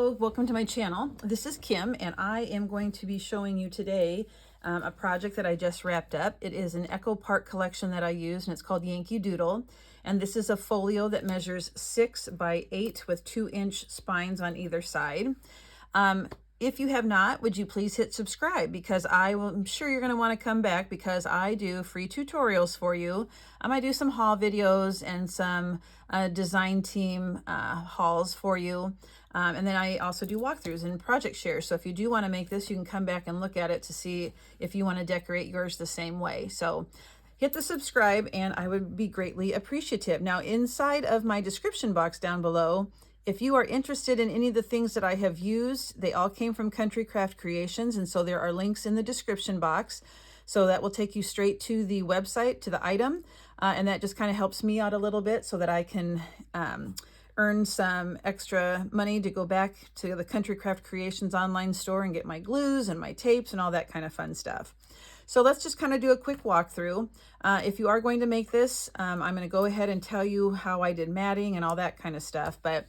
Hello, welcome to my channel. This is Kim and I am going to be showing you today a project that I just wrapped up. It is an Echo Park collection that I use and it's called Yankee Doodle. And this is a folio that measures 6 by 8 with 2-inch spines on either side. If you have not, would you please hit subscribe, because I'm sure you're going to want to come back because I do free tutorials for you. I do some haul videos and some design team hauls for you. And then I also do walkthroughs and project shares. So if you do want to make this, you can come back and look at it to see if you want to decorate yours the same way. So hit the subscribe and I would be greatly appreciative. Now, inside of my description box down below, if you are interested in any of the things that I have used, they all came from Country Craft Creations, and so there are links in the description box. So that will take you straight to the website, to the item, and that just kind of helps me out a little bit so that I can earn some extra money to go back to the Country Craft Creations online store and get my glues and my tapes and all that kind of fun stuff. So let's just kind of do a quick walkthrough. If you are going to make this, I'm going to go ahead and tell you how I did matting and all that kind of stuff. But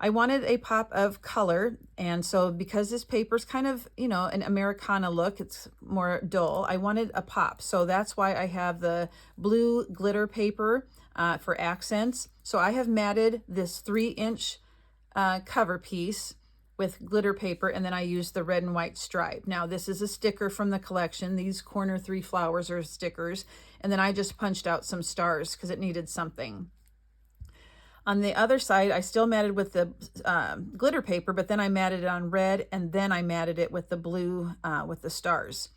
I wanted a pop of color, and so because this paper is kind of, you know, an Americana look, it's more dull, I wanted a pop. So that's why I have the blue glitter paper for accents. So I have matted this 3-inch cover piece with glitter paper, and then I used the red and white stripe. Now this is a sticker from the collection. These corner 3 flowers are stickers, and then I just punched out some stars because it needed something. On the other side, I still matted with the glitter paper, but then I matted it on red, and then I matted it with the blue with the stars.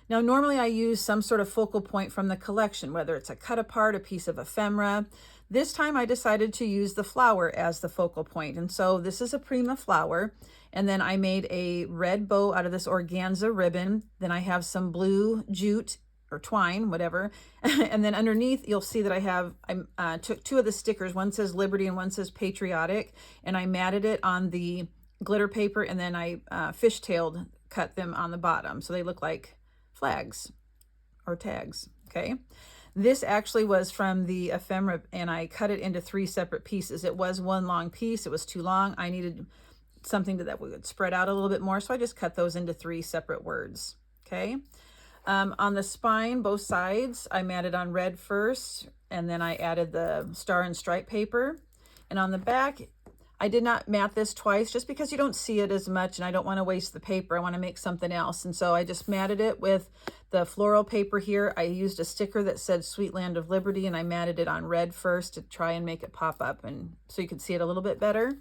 Now, normally I use some sort of focal point from the collection, whether it's a cut apart, a piece of ephemera. This time I decided to use the flower as the focal point. And so this is a Prima flower. And then I made a red bow out of this organza ribbon. Then I have some blue jute or twine, whatever. And then underneath, you'll see that I took 2 of the stickers. One says Liberty and one says Patriotic. And I matted it on the glitter paper, and then I fishtailed cut them on the bottom. So they look like flags or tags, okay? This actually was from the ephemera, and I cut it into 3 separate pieces. It was one long piece. It was too long. I needed something that would spread out a little bit more, so I just cut those into 3 separate words, okay? On the spine, both sides, I matted on red first, and then I added the star and stripe paper. And on the back, I did not mat this twice just because you don't see it as much, and I don't want to waste the paper. I want to make something else. And so I just matted it with the floral paper here. I used a sticker that said Sweet Land of Liberty, and I matted it on red first to try and make it pop up and so you could see it a little bit better.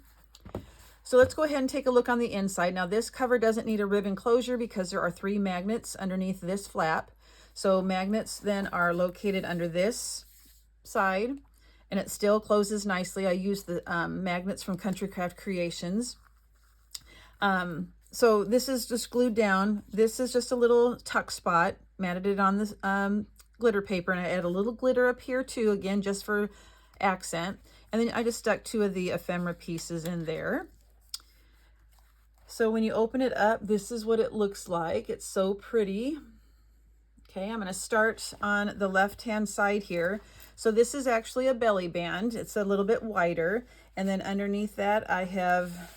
So let's go ahead and take a look on the inside. Now this cover doesn't need a ribbon closure because there are 3 magnets underneath this flap. So magnets then are located under this side, and it still closes nicely. I used the magnets from Country Craft Creations. So this is just glued down. This is just a little tuck spot, matted it on this glitter paper, and I add a little glitter up here too, again, just for accent. And then I just stuck 2 of the ephemera pieces in there. So when you open it up, this is what it looks like. It's so pretty. Okay, I'm going to start on the left-hand side here. So this is actually a belly band. It's a little bit wider. And then underneath that, I have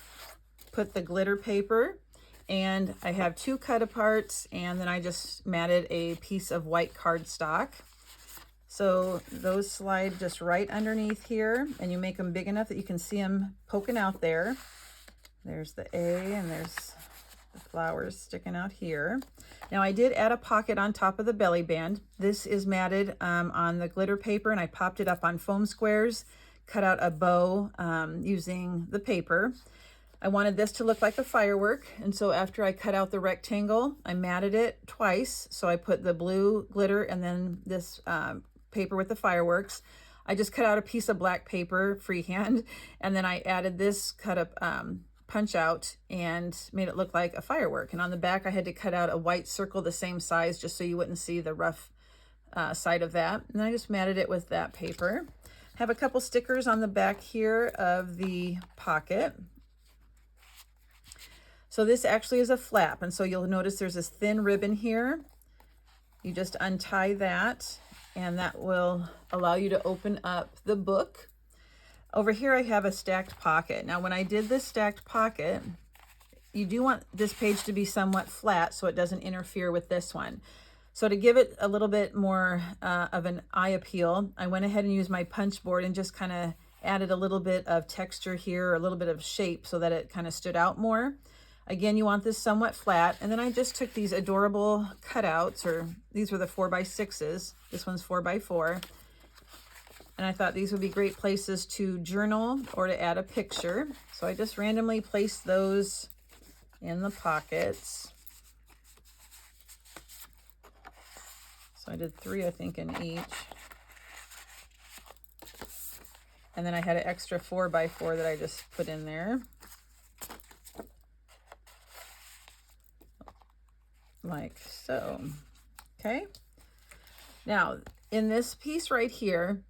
put the glitter paper, and I have 2 cut aparts, and then I just matted a piece of white cardstock. So those slide just right underneath here, and you make them big enough that you can see them poking out there. There's the A, and there's the flowers sticking out here. Now I did add a pocket on top of the belly band. This is matted on the glitter paper, and I popped it up on foam squares, cut out a bow using the paper. I wanted this to look like a firework, and so after I cut out the rectangle, I matted it twice. So I put the blue glitter and then this paper with the fireworks. I just cut out a piece of black paper freehand, and then I added this cut up punch out and made it look like a firework. And on the back, I had to cut out a white circle the same size just so you wouldn't see the rough side of that. And I just matted it with that paper. Have a couple stickers on the back here of the pocket. So this actually is a flap, and so you'll notice there's this thin ribbon here. You just untie that, and that will allow you to open up the book. Over here I have a stacked pocket. Now when I did this stacked pocket, you do want this page to be somewhat flat so it doesn't interfere with this one. So to give it a little bit more of an eye appeal, I went ahead and used my punch board and just kind of added a little bit of texture here, or a little bit of shape so that it kind of stood out more. Again, you want this somewhat flat. And then I just took these adorable cutouts, or these were the 4x6s. This one's 4x4. And I thought these would be great places to journal or to add a picture. So I just randomly placed those in the pockets. So I did 3, I think, in each. And then I had an extra 4x4 that I just put in there. Like so. Okay. Now, in this piece right here,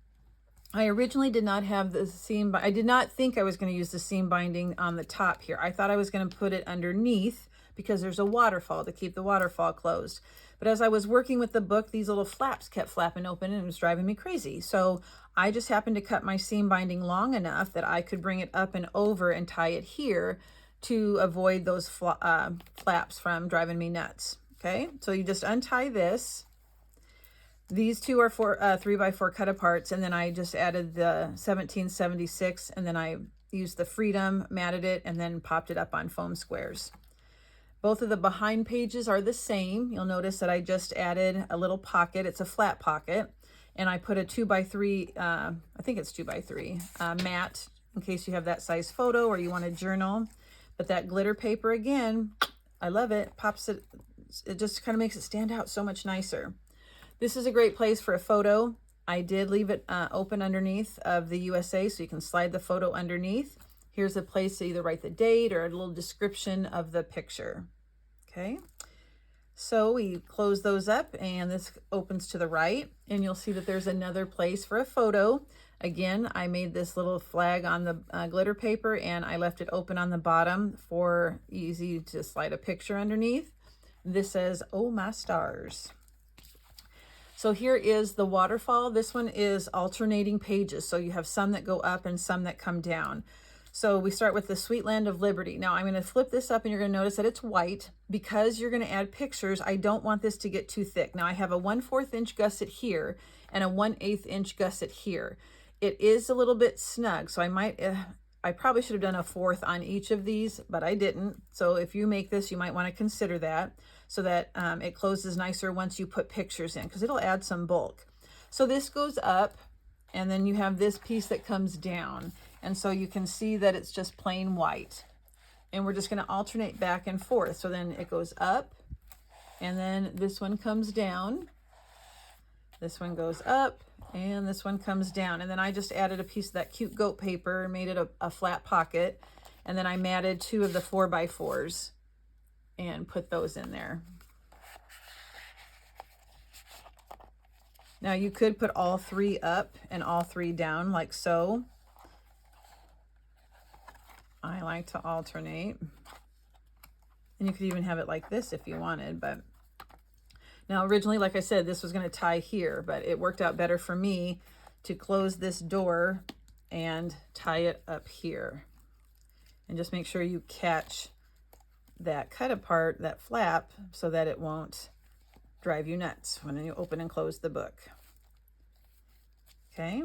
I originally did not have the seam, I did not think I was going to use the seam binding on the top here. I thought I was going to put it underneath because there's a waterfall to keep the waterfall closed. But as I was working with the book, these little flaps kept flapping open and it was driving me crazy. So I just happened to cut my seam binding long enough that I could bring it up and over and tie it here to avoid those flaps from driving me nuts. Okay, so you just untie this. These two are 3x4 cut aparts, and then I just added the 1776, and then I used the Freedom, matted it, and then popped it up on foam squares. Both of the behind pages are the same. You'll notice that I just added a little pocket. It's a flat pocket, and I put a 2x3, I think it's 2x3 mat in case you have that size photo or you want to journal. But that glitter paper, again, I love it. Pops it. It just kind of makes it stand out so much nicer. This is a great place for a photo. I did leave it open underneath of the USA, so you can slide the photo underneath. Here's a place to either write the date or a little description of the picture. Okay, so we close those up, and this opens to the right, and you'll see that there's another place for a photo. Again, I made this little flag on the glitter paper, and I left it open on the bottom for easy to slide a picture underneath. This says, "Oh my stars." So here is the waterfall. This one is alternating pages. So you have some that go up and some that come down. So we start with the Sweet Land of Liberty. Now I'm going to flip this up, and you're going to notice that it's white. Because you're going to add pictures, I don't want this to get too thick. Now I have a 1/4 inch gusset here and a 1/8 inch gusset here. It is a little bit snug, so I probably should have done a 1/4 on each of these, but I didn't. So if you make this, you might want to consider that, so that it closes nicer once you put pictures in, because it'll add some bulk. So this goes up, and then you have this piece that comes down. And so you can see that it's just plain white. And we're just going to alternate back and forth. So then it goes up, and then this one comes down. This one goes up, and this one comes down. And then I just added a piece of that cute goat paper, made it a flat pocket. And then I matted 2 of the 4x4s and put those in there. Now you could put all 3 up and all 3 down like so. I like to alternate. And you could even have it like this if you wanted, but now originally, like I said, this was going to tie here, but it worked out better for me to close this door and tie it up here. And just make sure you catch that cut apart, that flap, so that it won't drive you nuts when you open and close the book. Okay.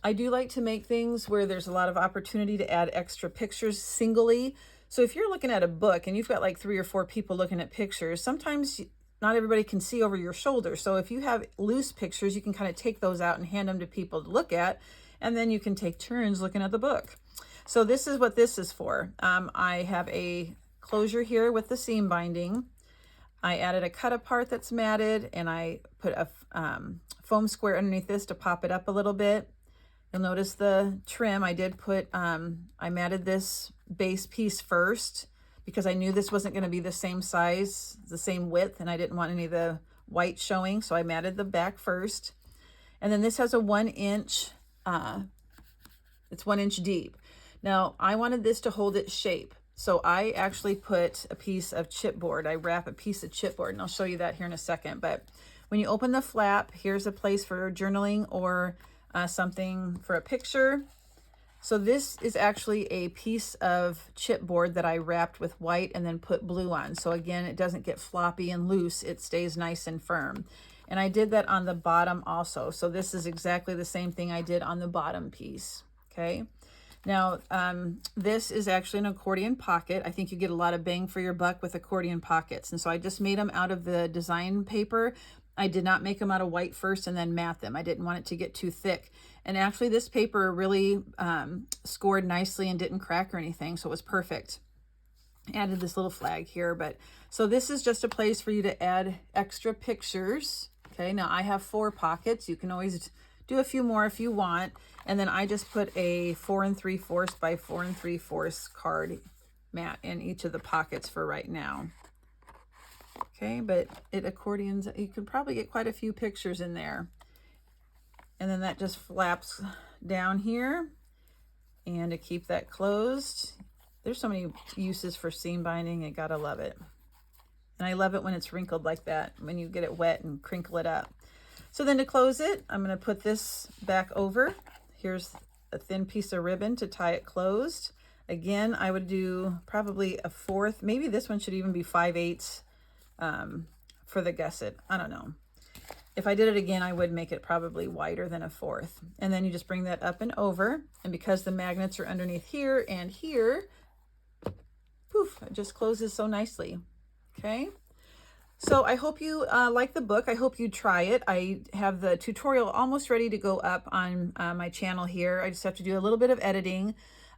I do like to make things where there's a lot of opportunity to add extra pictures singly. So if you're looking at a book and you've got like 3 or 4 people looking at pictures, sometimes not everybody can see over your shoulder. So if you have loose pictures, you can kind of take those out and hand them to people to look at, and then you can take turns looking at the book. So this is what this is for. I have a closure here with the seam binding. I added a cut apart that's matted, and I put a foam square underneath this to pop it up a little bit. You'll notice the trim. I did put, I matted this base piece first because I knew this wasn't going to be the same size, the same width, and I didn't want any of the white showing, so I matted the back first. And then this has a 1 inch, it's 1 inch deep. Now I wanted this to hold its shape, so I actually put a piece of chipboard. I wrap a piece of chipboard, and I'll show you that here in a second. But when you open the flap, here's a place for journaling or something for a picture. So this is actually a piece of chipboard that I wrapped with white and then put blue on. So again, it doesn't get floppy and loose. It stays nice and firm. And I did that on the bottom also. So this is exactly the same thing I did on the bottom piece. Okay. Now, this is actually an accordion pocket. I think you get a lot of bang for your buck with accordion pockets. And so I just made them out of the design paper. I did not make them out of white first and then mat them. I didn't want it to get too thick. And actually this paper really scored nicely and didn't crack or anything, so it was perfect. Added this little flag here, but so this is just a place for you to add extra pictures. Okay, now I have 4 pockets. You can always do a few more if you want. And then I just put a 4 3/4 by 4 3/4 card mat in each of the pockets for right now. Okay, but it accordions, you could probably get quite a few pictures in there. And then that just flaps down here, and to keep that closed. There's so many uses for seam binding, you gotta love it. And I love it when it's wrinkled like that, when you get it wet and crinkle it up. So then to close it, I'm gonna put this back over. Here's a thin piece of ribbon to tie it closed. Again, I would do probably a 1/4, maybe this one should even be 5/8 for the gusset. I don't know. If I did it again, I would make it probably wider than a 1/4. And then you just bring that up and over. And because the magnets are underneath here and here, poof, it just closes so nicely. Okay. So I hope you like the book. I hope you try it. I have the tutorial almost ready to go up on my channel here. I just have to do a little bit of editing.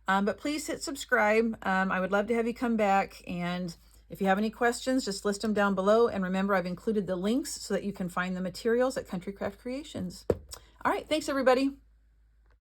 But please hit subscribe. I would love to have you come back. And if you have any questions, just list them down below. And remember, I've included the links so that you can find the materials at Country Craft Creations. All right, thanks everybody.